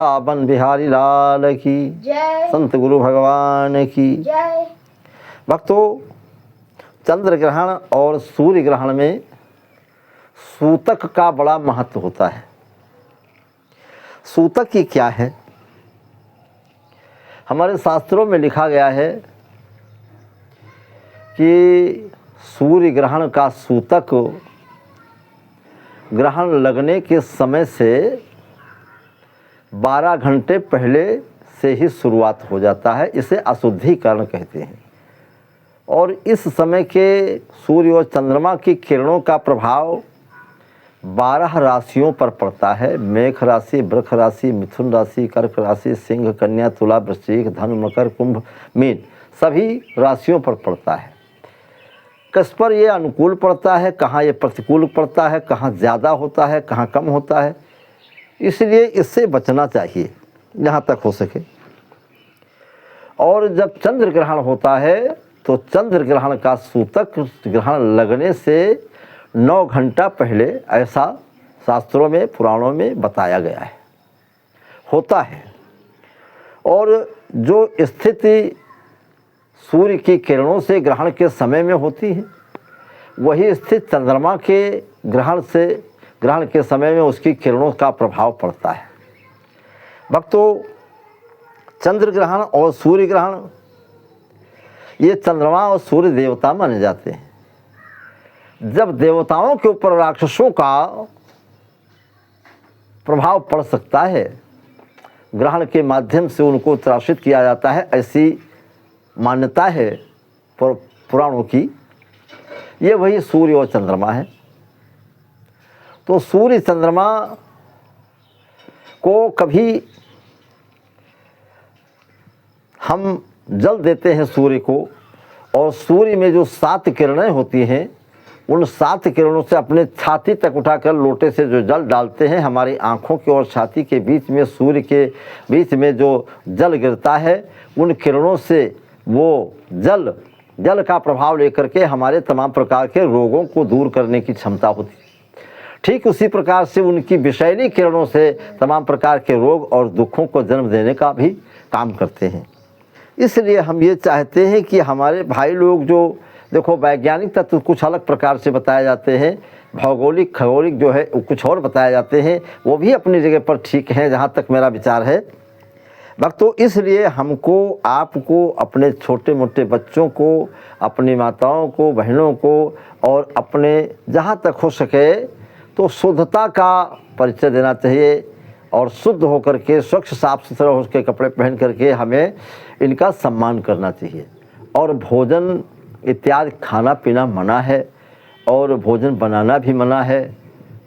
वृंदावन बिहारी लाल की जय। संत गुरु भगवान की जय। भक्तों, चंद्र ग्रहण और सूर्य ग्रहण में सूतक का बड़ा महत्व होता है। सूतक की क्या है? हमारे शास्त्रों में लिखा गया है कि सूर्य ग्रहण का सूतक ग्रहण लगने के समय से 12 घंटे पहले से ही शुरुआत हो जाता है। इसे अशुद्धिकरण कहते हैं। और इस समय के सूर्य और चंद्रमा की किरणों का प्रभाव 12 राशियों पर पड़ता है। मेष राशि, वृष राशि, मिथुन राशि, कर्क राशि, सिंह, कन्या, तुला, वृश्चिक, धनु, मकर, कुंभ, मीन सभी राशियों पर पड़ता है। किस पर ये अनुकूल पड़ता है, कहाँ ये प्रतिकूल पड़ता है, कहाँ ज़्यादा होता है, कहाँ कम होता है, इसलिए इससे बचना चाहिए जहाँ तक हो सके। और जब चंद्र ग्रहण होता है तो चंद्र ग्रहण का सूतक ग्रहण लगने से 9 घंटा पहले, ऐसा शास्त्रों में, पुराणों में बताया गया है, होता है। और जो स्थिति सूर्य की किरणों से ग्रहण के समय में होती है, वही स्थिति चंद्रमा के ग्रहण के समय में उसकी किरणों का प्रभाव पड़ता है। भक्तों, चंद्र ग्रहण और सूर्य ग्रहण ये चंद्रमा और सूर्य देवता माने जाते हैं। जब देवताओं के ऊपर राक्षसों का प्रभाव पड़ सकता है, ग्रहण के माध्यम से उनको त्रासित किया जाता है, ऐसी मान्यता है पुराणों की। ये वही सूर्य और चंद्रमा है। तो सूर्य चंद्रमा को कभी हम जल देते हैं सूर्य को, और सूर्य में जो 7 किरणें होती हैं, उन 7 किरणों से अपने छाती तक उठाकर लोटे से जो जल डालते हैं, हमारी आँखों के और छाती के बीच में, सूर्य के बीच में जो जल गिरता है, उन किरणों से वो जल का प्रभाव लेकर के हमारे तमाम प्रकार के रोगों को दूर करने की क्षमता होती है। ठीक उसी प्रकार से उनकी विषैली किरणों से तमाम प्रकार के रोग और दुखों को जन्म देने का भी काम करते हैं। इसलिए हम ये चाहते हैं कि हमारे भाई लोग, जो देखो वैज्ञानिक तत्व कुछ अलग प्रकार से बताए जाते हैं, भौगोलिक खगोलिक जो है कुछ और बताए जाते हैं, वो भी अपनी जगह पर ठीक हैं जहाँ तक मेरा विचार है। भक्तों, इसलिए हमको, आपको, अपने छोटे मोटे बच्चों को, अपनी माताओं को, बहनों को, और अपने जहाँ तक हो सके तो शुद्धता का परिचय देना चाहिए। और शुद्ध होकर के, स्वच्छ साफ सुथरा होकर कपड़े पहन करके हमें इनका सम्मान करना चाहिए। और भोजन इत्यादि खाना पीना मना है, और भोजन बनाना भी मना है।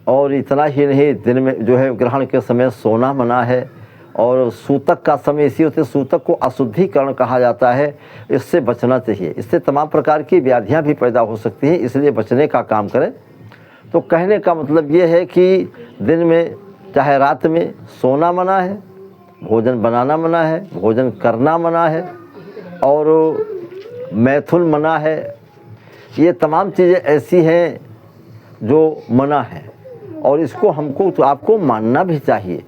और इतना ही नहीं, दिन में जो है ग्रहण के समय सोना मना है। और सूतक का समय इसी होते, सूतक को अशुद्धिकरण कहा जाता है, इससे बचना चाहिए। इससे तमाम प्रकार की व्याधियां भी पैदा हो सकती हैं, इसलिए बचने का काम करें। तो कहने का मतलब ये है कि दिन में चाहे रात में सोना मना है, भोजन बनाना मना है, भोजन करना मना है, और मैथुन मना है। ये तमाम चीज़ें ऐसी हैं जो मना है, और इसको हमको, तो आपको मानना भी चाहिए।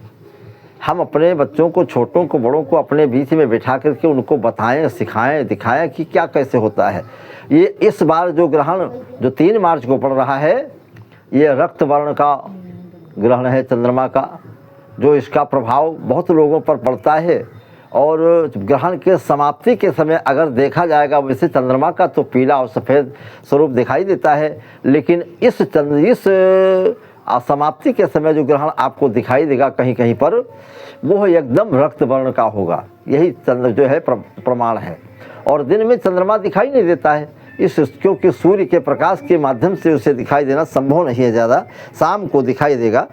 हम अपने बच्चों को, छोटों को, बड़ों को अपने बीच में बिठा करके उनको बताएं, सिखाएं, दिखाएं कि क्या कैसे होता है। ये इस बार जो ग्रहण जो 3 मार्च को पड़ रहा है, ये रक्त वर्ण का ग्रहण है चंद्रमा का, जो इसका प्रभाव बहुत लोगों पर पड़ता है। और ग्रहण के समाप्ति के समय अगर देखा जाएगा, वैसे चंद्रमा का तो पीला और सफ़ेद स्वरूप दिखाई देता है, लेकिन इस समाप्ति के समय जो ग्रहण आपको दिखाई देगा कहीं कहीं पर, वो एकदम रक्त वर्ण का होगा। यही चंद्र जो है प्रमाण है। और दिन में चंद्रमा दिखाई नहीं देता है, क्योंकि सूर्य के प्रकाश के माध्यम से उसे दिखाई देना संभव नहीं है, ज़्यादा शाम को दिखाई देगा।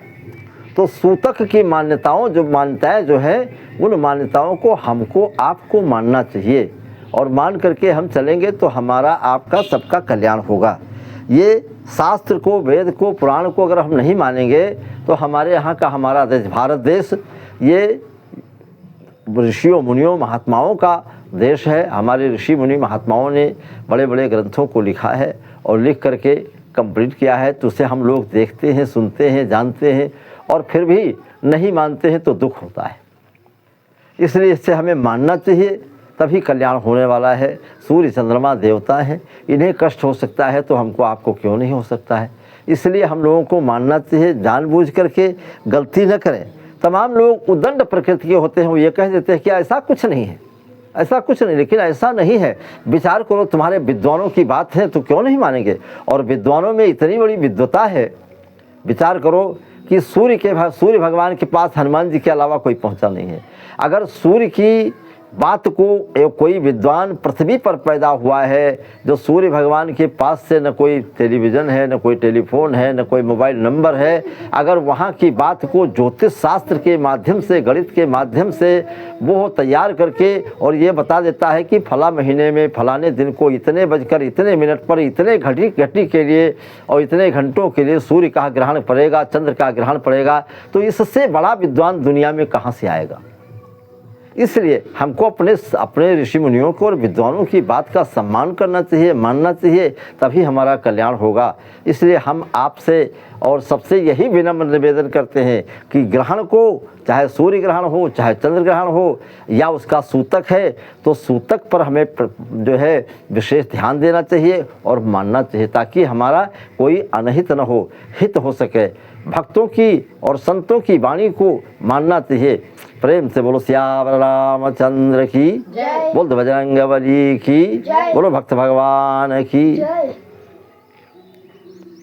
तो सूतक की मान्यताएं जो हैं, उन मान्यताओं को हमको, आपको मानना चाहिए। और मान करके हम चलेंगे तो हमारा, आपका, सबका कल्याण होगा। ये शास्त्र को, वेद को, पुराण को अगर हम नहीं मानेंगे तो हमारे यहाँ का, हमारा देश, भारत देश, ये ऋषियों, मुनियों, महात्माओं का देश है। हमारे ऋषि मुनि महात्माओं ने बड़े बड़े ग्रंथों को लिखा है और लिख करके कंप्लीट किया है। तो उसे हम लोग देखते हैं, सुनते हैं, जानते हैं, और फिर भी नहीं मानते हैं तो दुख होता है। इसलिए इससे हमें मानना चाहिए, तभी कल्याण होने वाला है। सूर्य चंद्रमा देवता हैं, इन्हें कष्ट हो सकता है तो हमको आपको क्यों नहीं हो सकता है। इसलिए हम लोगों को मानना चाहिए, जानबूझ करके गलती न करें। तमाम लोग उद्दंड प्रकृति के होते हैं, वो ये कह देते हैं कि ऐसा कुछ नहीं है, ऐसा कुछ नहीं, लेकिन ऐसा नहीं है। विचार करो, तुम्हारे विद्वानों की बात है तो क्यों नहीं मानेंगे। और विद्वानों में इतनी बड़ी विद्वता है, विचार करो कि सूर्य भगवान के पास हनुमान जी के अलावा कोई पहुंचा नहीं है। अगर सूर्य की बात को कोई विद्वान पृथ्वी पर पैदा हुआ है, जो सूर्य भगवान के पास से न कोई टेलीविज़न है, न कोई टेलीफोन है, न कोई मोबाइल नंबर है, अगर वहाँ की बात को ज्योतिष शास्त्र के माध्यम से, गणित के माध्यम से वो तैयार करके और ये बता देता है कि फला महीने में फलाने दिन को इतने बजकर इतने मिनट पर इतने घटी के लिए और इतने घंटों के लिए सूर्य का ग्रहण पड़ेगा, चंद्र का ग्रहण पड़ेगा, तो इससे बड़ा विद्वान दुनिया में कहाँ से आएगा। इसलिए हमको अपने ऋषि मुनियों को और विद्वानों की बात का सम्मान करना चाहिए, मानना चाहिए, तभी हमारा कल्याण होगा। इसलिए हम आपसे और सबसे यही विनम्र निवेदन करते हैं कि ग्रहण को, चाहे सूर्य ग्रहण हो, चाहे चंद्र ग्रहण हो, या उसका सूतक है तो सूतक पर हमें जो है विशेष ध्यान देना चाहिए और मानना चाहिए, ताकि हमारा कोई अनहित न हो, हित हो सके। भक्तों की और संतों की वाणी को मानना चाहिए। प्रेम से बोलो सियावर रामचंद्र की, बोल बजरंग बली की, बोलो भक्त भगवान की।